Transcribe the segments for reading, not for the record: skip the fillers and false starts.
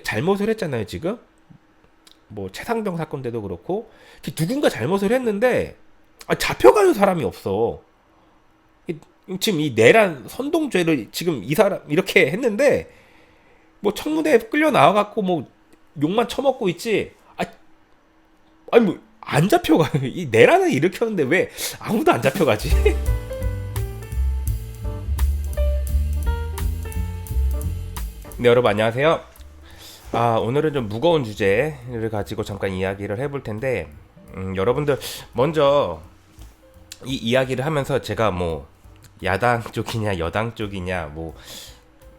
잘못을 했잖아요, 지금. 뭐 최상병 사건 때도 그렇고 누군가 잘못을 했는데 잡혀가는 사람이 없어. 지금 이 내란 선동죄를 지금 이 사람 이렇게 했는데 뭐 청문회에 끌려 나와갖고 뭐 욕만 처먹고 있지. 아니 뭐 안 잡혀가요. 이 내란을 일으켰는데 왜 아무도 안 잡혀가지? 네, 여러분 안녕하세요. 오늘은 좀 무거운 주제를 가지고 잠깐 이야기를 해볼 텐데, 여러분들 먼저 이 이야기를 하면서 제가 뭐 야당 쪽이냐 여당 쪽이냐 뭐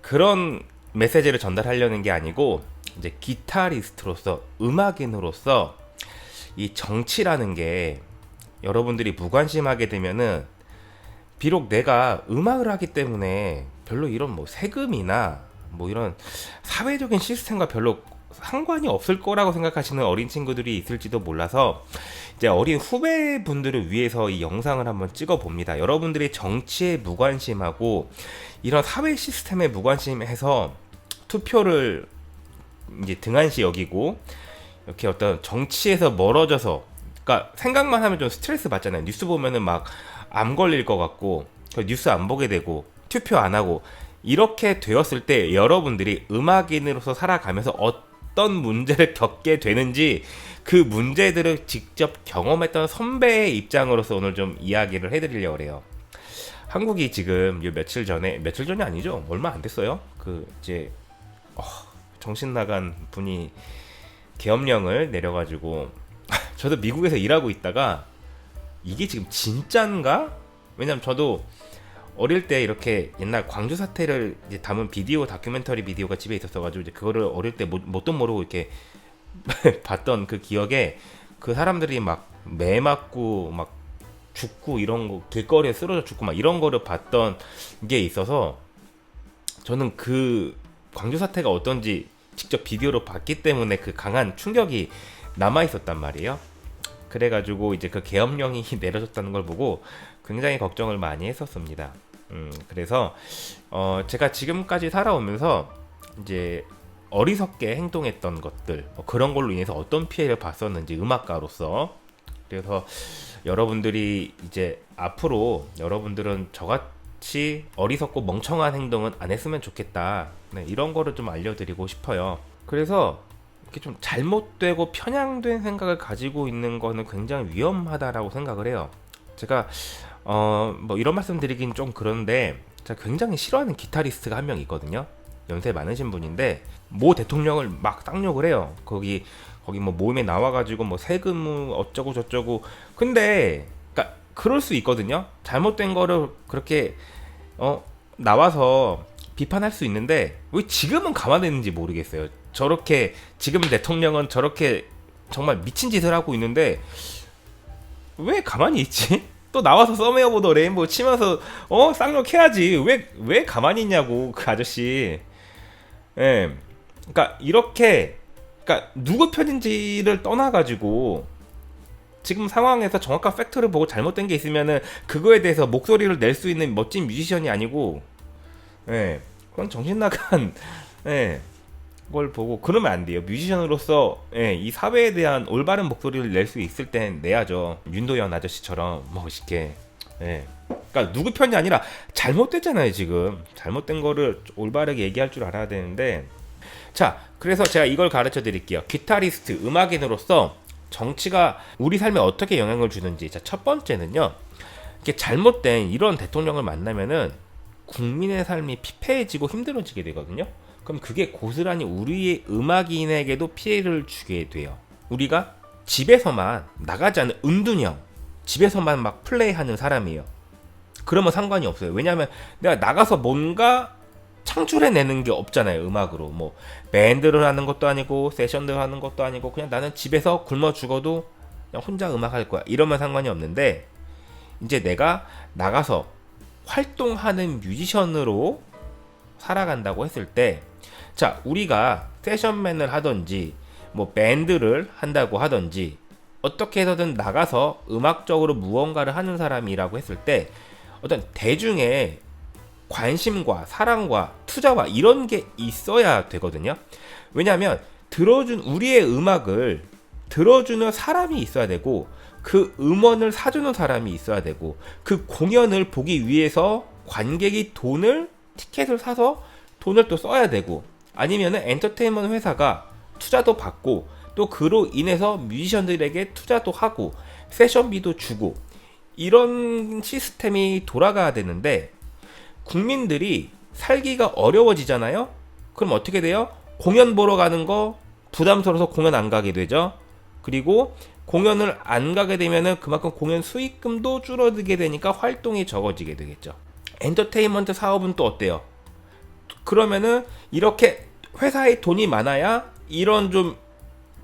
그런 메시지를 전달하려는 게 아니고, 이제 기타리스트로서 음악인으로서 이 정치라는 게 여러분들이 무관심하게 되면은, 비록 내가 음악을 하기 때문에 별로 이런 뭐 세금이나 뭐 이런 사회적인 시스템과 별로 상관이 없을 거라고 생각하시는 어린 친구들이 있을지도 몰라서, 이제 어린 후배분들을 위해서 이 영상을 한번 찍어 봅니다. 여러분들이 정치에 무관심하고 이런 사회 시스템에 무관심해서 투표를 이제 등한시 여기고 이렇게 어떤 정치에서 멀어져서, 그러니까 생각만 하면 좀 스트레스 받잖아요. 뉴스 보면은 막 암 걸릴 것 같고 뉴스 안 보게 되고 투표 안 하고, 이렇게 되었을 때 여러분들이 음악인으로서 살아가면서 어떤 문제를 겪게 되는지, 그 문제들을 직접 경험했던 선배의 입장으로서 오늘 좀 이야기를 해드리려고 해요. 한국이 지금 요 며칠 전이 아니죠, 얼마 안 됐어요. 그 이제 정신 나간 분이 계엄령을 내려가지고 저도 미국에서 일하고 있다가 이게 지금 진짠가? 왜냐면 저도 어릴 때 이렇게 옛날 광주 사태를 이제 담은 비디오, 다큐멘터리 비디오가 집에 있었어가지고 이제 그거를 어릴 때 뭣도 모르고 이렇게 봤던 그 기억에, 그 사람들이 막 매 맞고 막 죽고 이런 거, 길거리에 쓰러져 죽고 막 이런 거를 봤던 게 있어서, 저는 그 광주 사태가 어떤지 직접 비디오로 봤기 때문에 그 강한 충격이 남아 있었단 말이에요. 그래가지고 이제 그 계엄령이 내려졌다는 걸 보고 굉장히 걱정을 많이 했었습니다. 그래서 제가 지금까지 살아오면서 이제 어리석게 행동했던 것들, 그런 걸로 인해서 어떤 피해를 봤었는지, 음악가로서. 그래서 여러분들이 이제 앞으로 여러분들은 저같이 어리석고 멍청한 행동은 안 했으면 좋겠다, 네, 이런 거를 좀 알려드리고 싶어요. 그래서 이렇게 좀 잘못되고 편향된 생각을 가지고 있는 거는 굉장히 위험하다라고 생각을 해요. 제가 뭐 이런 말씀 드리긴 좀 그런데, 제가 굉장히 싫어하는 기타리스트가 한 명 있거든요. 연세 많으신 분인데 모 대통령을 막 쌍욕을 해요. 거기 뭐 모임에 나와가지고 뭐 세금 어쩌고 저쩌고. 근데 그러니까 그럴 수 있거든요. 잘못된 거를 그렇게 나와서 비판할 수 있는데 왜 지금은 가만히 있는지 모르겠어요. 저렇게 지금 대통령은 저렇게 정말 미친 짓을 하고 있는데 왜 가만히 있지? 또 나와서 서메어 보더 레인보우 치면서 쌍욕해야지. 왜 가만히 있냐고, 그 아저씨. 예. 그러니까 이렇게, 그러니까 누구 편인지를 떠나가지고 지금 상황에서 정확한 팩트를 보고 잘못된 게 있으면은 그거에 대해서 목소리를 낼 수 있는 멋진 뮤지션이 아니고, 예, 그건 정신 나간 예, 걸 보고 그러면 안 돼요. 뮤지션으로서 이 사회에 대한 올바른 목소리를 낼 수 있을 땐 내야죠. 윤도현 아저씨처럼 멋있게. 그러니까 누구 편이 아니라 잘못됐잖아요. 지금 잘못된 거를 올바르게 얘기할 줄 알아야 되는데. 자, 그래서 제가 이걸 가르쳐 드릴게요. 기타리스트, 음악인으로서 정치가 우리 삶에 어떻게 영향을 주는지. 자, 첫 번째는요, 이렇게 잘못된 이런 대통령을 만나면은 국민의 삶이 피폐해지고 힘들어지게 되거든요. 그럼 그게 고스란히 우리의 음악인에게도 피해를 주게 돼요. 우리가 집에서만 나가지 않는 은둔형, 집에서만 막 플레이하는 사람이에요. 그러면 상관이 없어요. 왜냐하면 내가 나가서 뭔가 창출해내는 게 없잖아요. 음악으로 뭐 밴드를 하는 것도 아니고 세션들 하는 것도 아니고, 그냥 나는 집에서 굶어 죽어도 그냥 혼자 음악할 거야, 이러면 상관이 없는데, 이제 내가 나가서 활동하는 뮤지션으로 살아간다고 했을 때, 자, 우리가 세션맨을 하던지 뭐 밴드를 한다고 하던지 어떻게 해서든 나가서 음악적으로 무언가를 하는 사람이라고 했을 때, 어떤 대중의 관심과 사랑과 투자와 이런 게 있어야 되거든요. 왜냐하면 우리의 음악을 들어주는 사람이 있어야 되고, 그 음원을 사주는 사람이 있어야 되고, 그 공연을 보기 위해서 관객이 티켓을 사서 돈을 또 써야 되고, 아니면은 엔터테인먼트 회사가 투자도 받고, 또 그로 인해서 뮤지션들에게 투자도 하고 세션비도 주고, 이런 시스템이 돌아가야 되는데, 국민들이 살기가 어려워지잖아요. 그럼 어떻게 돼요? 공연 보러 가는 거 부담스러워서 공연 안 가게 되죠. 그리고 공연을 안 가게 되면은 그만큼 공연 수익금도 줄어들게 되니까 활동이 적어지게 되겠죠. 엔터테인먼트 사업은 또 어때요? 그러면은 이렇게 회사에 돈이 많아야 이런 좀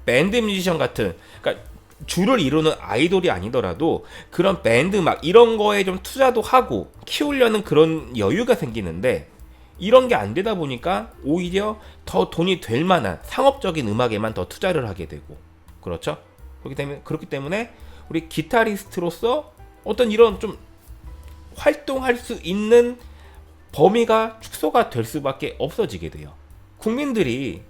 밴드 뮤지션 같은, 그러니까 주를 이루는 아이돌이 아니더라도 그런 밴드 막 이런 거에 좀 투자도 하고 키우려는 그런 여유가 생기는데, 이런 게 안 되다 보니까 오히려 더 돈이 될 만한 상업적인 음악에만 더 투자를 하게 되고, 그렇죠? 그렇기 때문에 우리 기타리스트로서 어떤 이런 좀 활동할 수 있는 범위가 축소가 될 수밖에 없어지게 돼요. 국민들이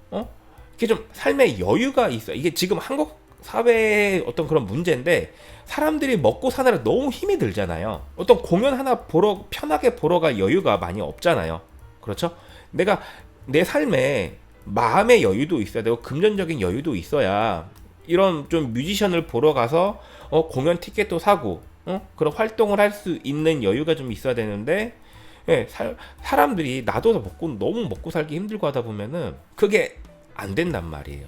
이게 좀 삶의 여유가 있어. 이게 지금 한국 사회의 어떤 그런 문제인데, 사람들이 먹고 사느라 너무 힘이 들잖아요. 어떤 공연 하나 편하게 보러 갈 여유가 많이 없잖아요. 그렇죠? 내가 내 삶에 마음의 여유도 있어야 되고 금전적인 여유도 있어야 이런 좀 뮤지션을 보러 가서 공연 티켓도 사고 그런 활동을 할 수 있는 여유가 좀 있어야 되는데, 예, 사람들이 나도 너무 먹고 살기 힘들고 하다 보면은 그게 안 된단 말이에요.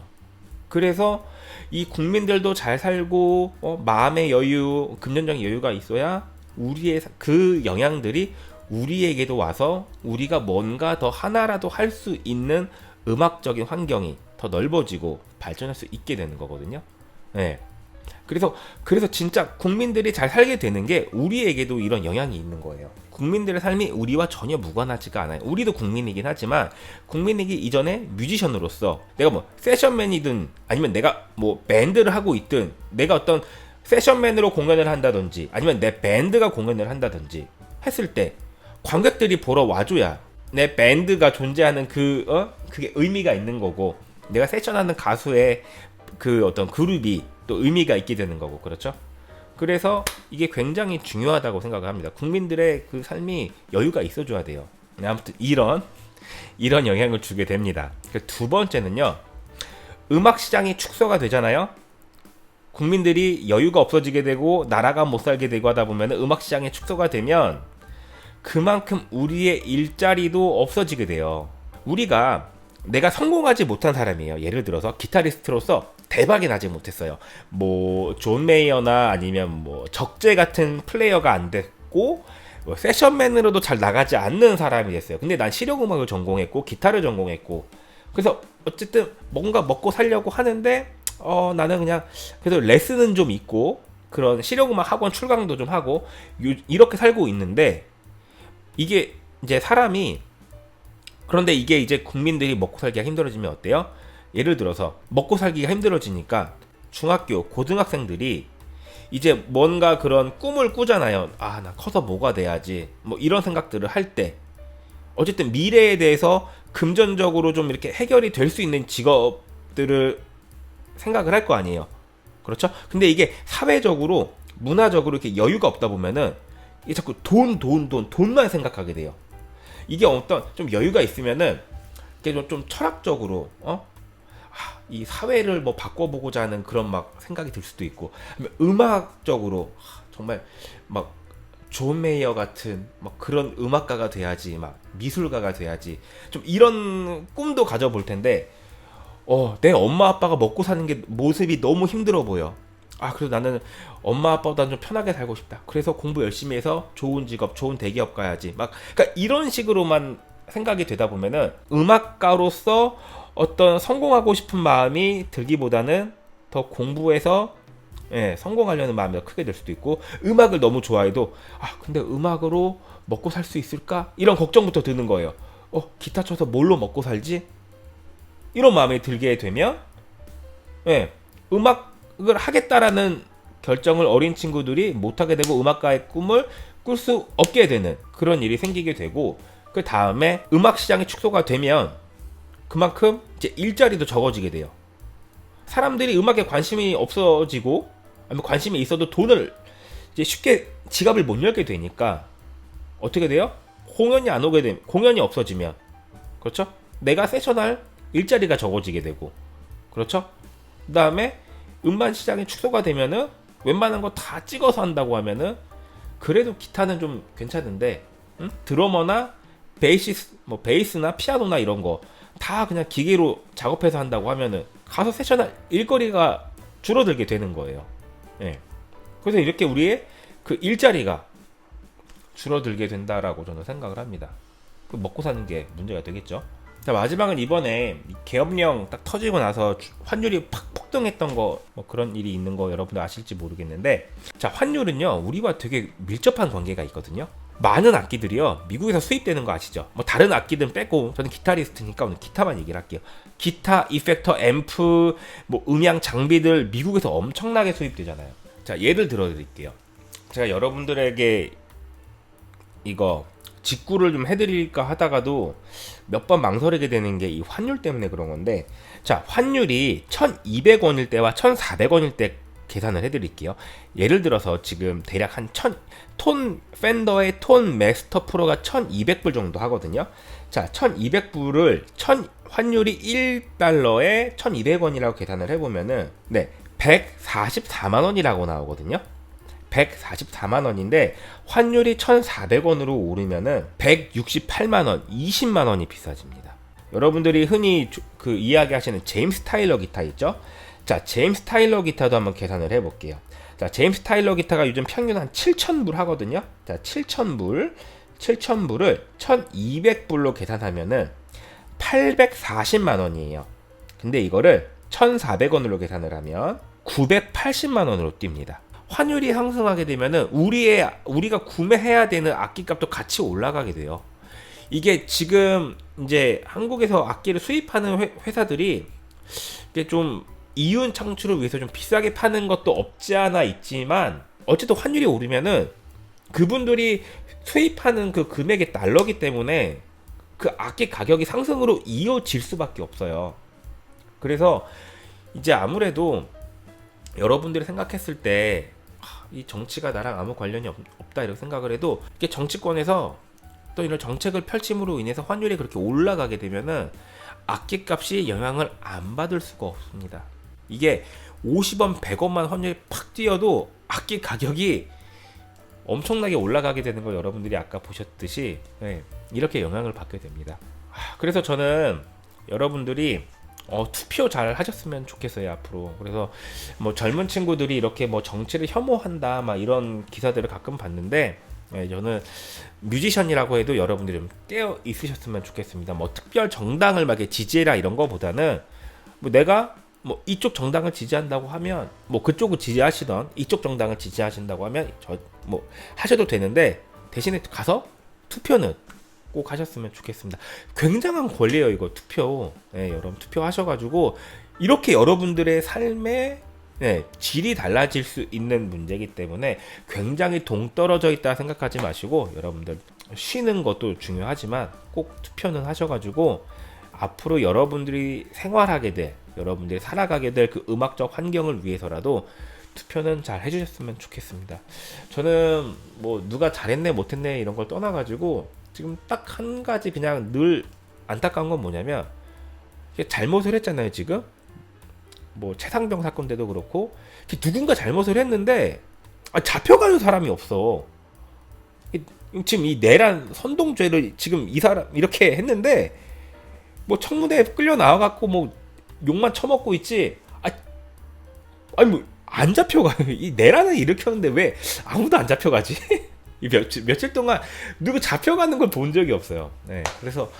그래서 이 국민들도 잘 살고 마음의 여유, 금전적인 여유가 있어야 우리의 그 영향들이 우리에게도 와서 우리가 뭔가 더 하나라도 할 수 있는 음악적인 환경이 더 넓어지고 발전할 수 있게 되는 거거든요. 네. 그래서 진짜 국민들이 잘 살게 되는 게 우리에게도 이런 영향이 있는 거예요. 국민들의 삶이 우리와 전혀 무관하지가 않아요. 우리도 국민이긴 하지만, 국민이기 이전에 뮤지션으로서 내가 뭐 세션맨이든 아니면 내가 뭐 밴드를 하고 있든, 내가 어떤 세션맨으로 공연을 한다든지 아니면 내 밴드가 공연을 한다든지 했을 때 관객들이 보러 와줘야 내 밴드가 존재하는 그게 의미가 있는 거고, 내가 세션하는 가수의 그 어떤 그룹이 또 의미가 있게 되는 거고, 그렇죠? 그래서 이게 굉장히 중요하다고 생각을 합니다. 국민들의 그 삶이 여유가 있어줘야 돼요. 아무튼 이런 영향을 주게 됩니다. 두 번째는요, 음악 시장이 축소가 되잖아요. 국민들이 여유가 없어지게 되고 나라가 못 살게 되고 하다 보면 음악 시장이 축소가 되면 그만큼 우리의 일자리도 없어지게 돼요. 내가 성공하지 못한 사람이에요. 예를 들어서 기타리스트로서 대박이 나지 못했어요. 뭐 존 메이어나 아니면 뭐 적재 같은 플레이어가 안 됐고, 뭐 세션맨으로도 잘 나가지 않는 사람이 됐어요. 근데 난 실용음악을 전공했고 기타를 전공했고, 그래서 어쨌든 뭔가 먹고 살려고 하는데 나는 그냥 그래도 레슨은 좀 있고 그런 실용음악 학원 출강도 좀 하고 이렇게 살고 있는데, 이게 이제 그런데 이게 이제 국민들이 먹고 살기가 힘들어지면 어때요? 예를 들어서 먹고 살기가 힘들어지니까 중학교, 고등학생들이 이제 뭔가 그런 꿈을 꾸잖아요. 나 커서 뭐가 돼야지, 뭐 이런 생각들을 할 때 어쨌든 미래에 대해서 금전적으로 좀 이렇게 해결이 될 수 있는 직업들을 생각을 할 거 아니에요. 그렇죠? 근데 이게 사회적으로, 문화적으로 이렇게 여유가 없다 보면은 이게 자꾸 돈만 생각하게 돼요. 이게 어떤 좀 여유가 있으면은 이게 좀 철학적으로 이 사회를 뭐 바꿔보고자 하는 그런 막 생각이 들 수도 있고, 음악적으로 정말 막 존 메이어 같은 막 그런 음악가가 돼야지, 막 미술가가 돼야지, 좀 이런 꿈도 가져볼 텐데, 내 엄마 아빠가 먹고 사는 게 모습이 너무 힘들어 보여. 그래도 나는 엄마 아빠보다 좀 편하게 살고 싶다. 그래서 공부 열심히 해서 좋은 직업, 좋은 대기업 가야지. 그러니까 이런 식으로만 생각이 되다 보면은 음악가로서 어떤 성공하고 싶은 마음이 들기보다는 더 공부해서 성공하려는 마음이 더 크게 될 수도 있고, 음악을 너무 좋아해도 근데 음악으로 먹고 살 수 있을까? 이런 걱정부터 드는 거예요. 기타 쳐서 뭘로 먹고 살지? 이런 마음이 들게 되면 음악을 하겠다라는 결정을 어린 친구들이 못하게 되고 음악가의 꿈을 꿀 수 없게 되는 그런 일이 생기게 되고, 그 다음에 음악 시장이 축소가 되면 그만큼 이제 일자리도 적어지게 돼요. 사람들이 음악에 관심이 없어지고, 아니면 관심이 있어도 돈을 이제 쉽게 지갑을 못 열게 되니까 어떻게 돼요? 공연이 안 오게 되면, 공연이 없어지면, 그렇죠? 내가 세션할 일자리가 적어지게 되고, 그렇죠? 그 다음에 음반 시장이 축소가 되면은 웬만한 거 다 찍어서 한다고 하면은 그래도 기타는 좀 괜찮은데, 드러머나 베이스나 피아노나 이런 거 다 그냥 기계로 작업해서 한다고 하면은 가서 세션할 일거리가 줄어들게 되는 거예요. 예. 그래서 이렇게 우리의 그 일자리가 줄어들게 된다라고 저는 생각을 합니다. 먹고 사는 게 문제가 되겠죠. 자, 마지막은 이번에 계엄령 딱 터지고 나서 환율이 팍 폭등했던 거, 뭐 그런 일이 있는 거 여러분들 아실지 모르겠는데, 자, 환율은요 우리와 되게 밀접한 관계가 있거든요. 많은 악기들이요 미국에서 수입되는 거 아시죠? 뭐 다른 악기든 빼고, 저는 기타리스트니까 오늘 기타만 얘기를 할게요. 기타, 이펙터, 앰프, 뭐 음향 장비들 미국에서 엄청나게 수입되잖아요. 자, 예를 들어 드릴게요. 제가 여러분들에게 이거 직구를 좀 해드릴까 하다가도 몇 번 망설이게 되는 게 이 환율 때문에 그런 건데, 자, 환율이 1200원일 때와 1400원일 때 계산을 해드릴게요. 예를 들어서 지금 대략 한 톤 팬더의 톤 마스터 프로가 1200불 정도 하거든요. 자, 1200불을 환율이 1달러에 1200원이라고 계산을 해보면은, 네, 144만원이라고 나오거든요. 144만원인데 환율이 1,400원으로 오르면은 168만원, 20만원이 비싸집니다. 여러분들이 흔히 그 이야기하시는 제임스 타일러 기타 있죠? 자, 제임스 타일러 기타도 한번 계산을 해볼게요. 자, 제임스 타일러 기타가 요즘 평균 한 7,000불 하거든요. 자, 7,000불을 1,200불로 계산하면은 840만원이에요. 근데 이거를 1,400원으로 계산을 하면 980만원으로 뜁니다. 환율이 상승하게 되면은 우리가 구매해야 되는 악기값도 같이 올라가게 돼요. 이게 지금 이제 한국에서 악기를 수입하는 회사들이 이게 좀 이윤 창출을 위해서 좀 비싸게 파는 것도 없지 않아 있지만, 어쨌든 환율이 오르면은 그분들이 수입하는 그 금액의 달러기 때문에 그 악기 가격이 상승으로 이어질 수밖에 없어요. 그래서 이제 아무래도 여러분들이 생각했을 때 이 정치가 나랑 아무 관련이 없다 이렇게 생각을 해도, 이게 정치권에서 또 이런 정책을 펼침으로 인해서 환율이 그렇게 올라가게 되면은 악기값이 영향을 안 받을 수가 없습니다. 이게 50원, 100원만 환율이 팍 뛰어도 악기 가격이 엄청나게 올라가게 되는 걸 여러분들이 아까 보셨듯이, 네, 이렇게 영향을 받게 됩니다. 그래서 저는 여러분들이 투표 잘 하셨으면 좋겠어요, 앞으로. 그래서 뭐 젊은 친구들이 이렇게 뭐 정치를 혐오한다 막 이런 기사들을 가끔 봤는데, 저는 뮤지션이라고 해도 여러분들이 좀 깨어 있으셨으면 좋겠습니다. 뭐 특별 정당을 막 지지해라 이런 거보다는, 뭐 내가 뭐 이쪽 정당을 지지한다고 하면 뭐 그쪽을 지지하시던 이쪽 정당을 지지하신다고 하면 뭐 하셔도 되는데, 대신에 가서 투표는 꼭 하셨으면 좋겠습니다. 굉장한 권리예요, 이거 투표. 네, 여러분 투표하셔가지고 이렇게 여러분들의 삶의 질이 달라질 수 있는 문제이기 때문에 굉장히 동떨어져 있다 생각하지 마시고, 여러분들 쉬는 것도 중요하지만 꼭 투표는 하셔가지고 앞으로 여러분들이 생활하게 될, 여러분들이 살아가게 될 그 음악적 환경을 위해서라도 투표는 잘 해주셨으면 좋겠습니다. 저는 뭐 누가 잘했네 못했네 이런 걸 떠나가지고 지금 딱 한 가지 그냥 늘 안타까운 건 뭐냐면, 잘못을 했잖아요. 지금 뭐 최상병 사건 때도 그렇고 누군가 잘못을 했는데 잡혀가는 사람이 없어. 지금 이 내란 선동죄를 지금 이 사람 이렇게 했는데 뭐 청문회에 끌려 나와갖고 뭐 욕만 처먹고 있지. 아니 뭐 안 잡혀가. 이 내란을 일으켰는데 왜 아무도 안 잡혀가지? 이 며칠 동안 누구 잡혀가는 걸 본 적이 없어요. 네, 그래서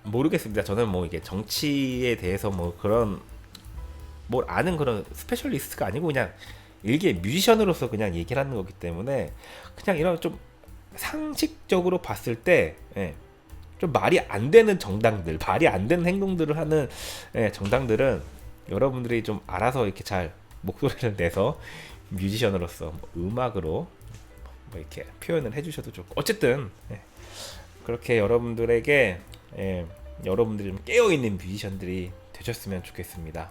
모르겠습니다. 저는 뭐 이게 정치에 대해서 뭐 그런 뭘 아는 그런 스페셜리스트가 아니고 그냥 일개 뮤지션으로서 그냥 얘기를 하는 거기 때문에, 그냥 이런 좀 상식적으로 봤을 때 좀 말이 안 되는 정당들, 말이 안 되는 행동들을 하는 정당들은 여러분들이 좀 알아서 이렇게 잘 목소리를 내서 뮤지션으로서 음악으로 뭐 이렇게 표현을 해주셔도 좋고, 어쨌든 그렇게 여러분들에게 예, 여러분들이 좀 깨어있는 뮤지션들이 되셨으면 좋겠습니다.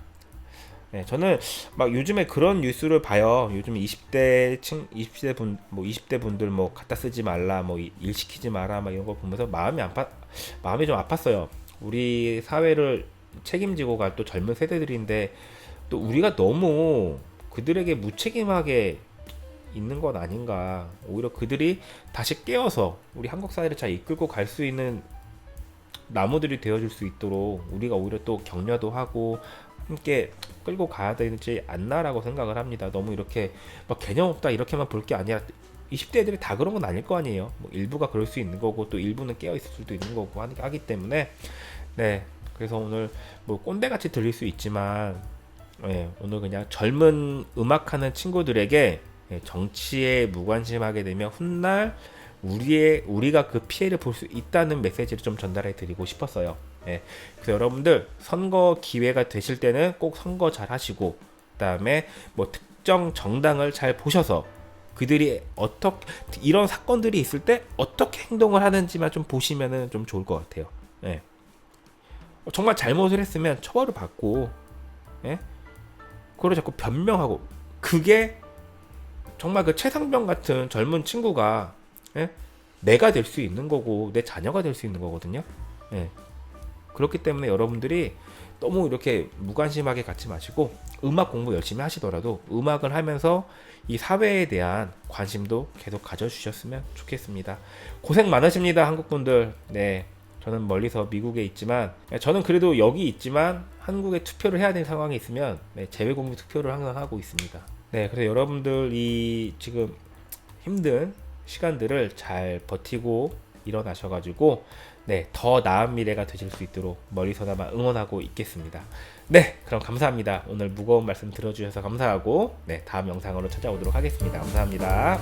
네, 저는 막 요즘에 그런 뉴스를 봐요. 요즘 20대 분, 뭐 20대 분들 뭐 갖다 쓰지 말라, 뭐 일 시키지 마라, 막 이런 거 보면서 마음이 좀 아팠어요. 우리 사회를 책임지고 갈 또 젊은 세대들인데 또 우리가 너무 그들에게 무책임하게 있는 건 아닌가. 오히려 그들이 다시 깨어서 우리 한국 사회를 잘 이끌고 갈 수 있는 나무들이 되어줄 수 있도록 우리가 오히려 또 격려도 하고 함께 끌고 가야 되지 않나라고 생각을 합니다. 너무 이렇게 막 개념 없다 이렇게만 볼 게 아니라 20대 애들이 다 그런 건 아닐 거 아니에요. 뭐 일부가 그럴 수 있는 거고 또 일부는 깨어 있을 수도 있는 거고 하기 때문에 네. 그래서 오늘 뭐 꼰대같이 들릴 수 있지만 오늘 그냥 젊은 음악하는 친구들에게 정치에 무관심하게 되면 훗날 우리가 그 피해를 볼 수 있다는 메시지를 좀 전달해 드리고 싶었어요. 그래서 여러분들 선거 기회가 되실 때는 꼭 선거 잘 하시고 그다음에 뭐 특정 정당을 잘 보셔서 그들이 어떻게 이런 사건들이 있을 때 어떻게 행동을 하는지만 좀 보시면은 좀 좋을 것 같아요. 정말 잘못을 했으면 처벌을 받고 그걸 자꾸 변명하고 그게 정말 그 최상병 같은 젊은 친구가 내가 될 수 있는 거고 내 자녀가 될 수 있는 거거든요. 그렇기 때문에 여러분들이 너무 이렇게 무관심하게 갖지 마시고 음악 공부 열심히 하시더라도 음악을 하면서 이 사회에 대한 관심도 계속 가져주셨으면 좋겠습니다. 고생 많으십니다, 한국분들. 네, 저는 멀리서 미국에 있지만 저는 그래도 여기 있지만 한국에 투표를 해야 되는 상황이 있으면 재외국민 투표를 항상 하고 있습니다. 네, 그래서 여러분들 이 지금 힘든 시간들을 잘 버티고 일어나셔가지고 더 나은 미래가 되실 수 있도록 멀리서나마 응원하고 있겠습니다. 네, 그럼 감사합니다. 오늘 무거운 말씀 들어주셔서 감사하고 다음 영상으로 찾아오도록 하겠습니다. 감사합니다.